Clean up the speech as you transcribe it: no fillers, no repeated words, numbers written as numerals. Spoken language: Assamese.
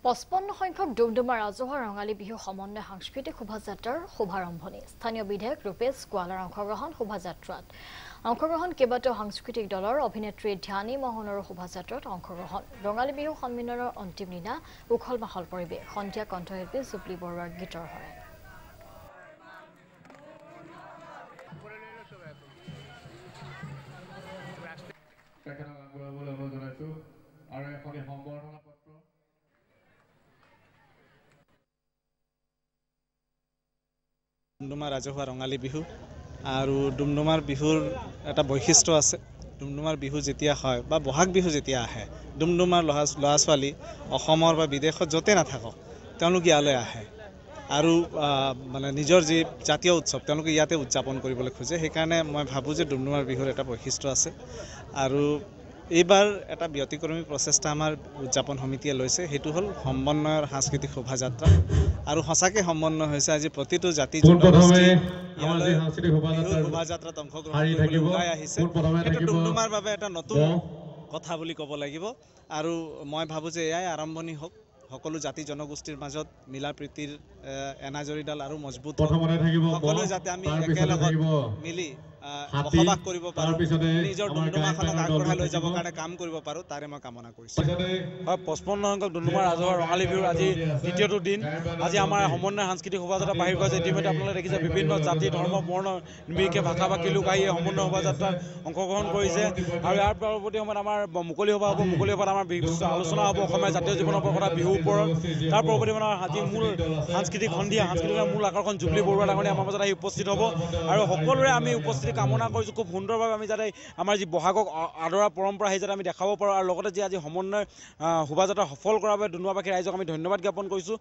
55 সংখ্যক ডুমডুমা ৰাজহুৱা ৰঙালী বিহু সমন্বয় সাংস্কৃতিক শোভাযাত্ৰাৰ শুভাৰম্ভণি স্থানীয় বিধায়ক ৰূপেশ গোৱালাৰ অংশগ্ৰহণ শোভাযাত্ৰাত কেইবাটাও সাংস্কৃতিক দলৰ অভিনেত্ৰী ধ্যানী মোহনৰ শোভাযাত্ৰাত অংশগ্ৰহণ ৰঙালী বিহু সন্মিলনৰ অন্তিম দিনা উখল মাখল পৰিৱেশ সন্ধিয়া কণ্ঠশিল্পী জুবলি বৰুৱাৰ গীতৰ হৰে ডুমডুমা ৰাজহুৱা ৰঙালী বিহু আৰু ডুমডুমাৰ বিহুৰ এটা বৈশিষ্ট্য আছে ডুমডুমাৰ বিহু যেতিয়া হয় বা বহাগ বিহু যেতিয়া আহে ডুমডুমাৰ ল'ৰা ছোৱালী অসমৰ বা বিদেশত য'তে নাথাকক তেওঁলোক ইয়ালৈ আহে আৰু মানে নিজৰ যি জাতীয় উৎসৱ তেওঁলোকে ইয়াতে উদযাপন কৰিবলৈ খোজে সেইকাৰণে মই ভাবোঁ যে ডুমডুমাৰ বিহুৰ এটা বৈশিষ্ট্য আছে আৰু এইবাৰ এটা ব্যতিক্ৰমী প্ৰচেষ্টা আমাৰ উদযাপন সমিতিয়ে লৈছে সেইটো হ'ল সমন্বয়ৰ সাংস্কৃতিক শোভাযাত্ৰা আৰু সঁচাকৈ সমন্বয় হৈছে আজি প্ৰতিটো জাতি জনগোষ্ঠী শোভাযাত্ৰাত অংশগ্ৰহণ কৰিবলৈ ওলাই আহিছে সেইটো ডুমডুমাৰ বাবে এটা নতুন কথা বুলি ক'ব লাগিব আৰু মই ভাবোঁ যে এয়াই আৰম্ভণি হওক সকলো জাতি জনগোষ্ঠীৰ মাজত মিলা প্ৰীতিৰ এনাজৰীডাল আৰু মজবুত সকলোৱে যাতে আমি একেলগত মিলি বসবাস কৰিব পাৰোঁ নিজৰ ডুমডুমাখনক আগবঢ়াই লৈ যাবৰ কাৰণে কাম কৰিব পাৰোঁ তাৰে মই কামনা কৰিছোঁ। হয় 55 সংখ্যক ডুমডুমা ৰাজহুৱা ৰঙালী বিহুৰ আজি দ্বিতীয়টো দিন আজি আমাৰ সমন্বয় সাংস্কৃতিক শোভাযাত্ৰা বাহিৰ কৰিছে ইতিমধ্যে আপোনালোকে দেখিছে বিভিন্ন জাতি ধৰ্ম বৰ্ণ নিৰ্বিশেষে ভাষা ভাষী লোক আহি সমন্বয় শোভাযাত্ৰাত অংশগ্ৰহণ কৰিছে আৰু ইয়াৰ পৰৱৰ্তী সময়ত আমাৰ মুকলি সভা হ'ব মুকলি সভাত আমাৰ আলোচনা হ'ব অসমীয়া জাতীয় জীৱনৰ কথা বিহুৰ ওপৰত তাৰ পৰৱৰ্তী সময়ত আজি মূল সাংস্কৃতিক সন্ধিয়া সাংস্কৃতিকৰ মূল আকৰ্ষণ জুবলি বৰুৱা ডাঙৰীয়া আমাৰ মাজত আহি উপস্থিত হ'ব আৰু সকলোৰে আমি উপস্থিতি কামনা কৰিছোঁ খুব সুন্দৰভাৱে আমি যাতে আমাৰ যি বহাগক আদৰা পৰম্পৰা সেই যাতে আমি দেখাব পাৰোঁ আৰু লগতে যি আজি সমন্বয় শোভাযাত্ৰা সফল কৰাৰ বাবে ডুমডুমাবাসী ৰাইজক আমি ধন্যবাদ জ্ঞাপন কৰিছোঁ।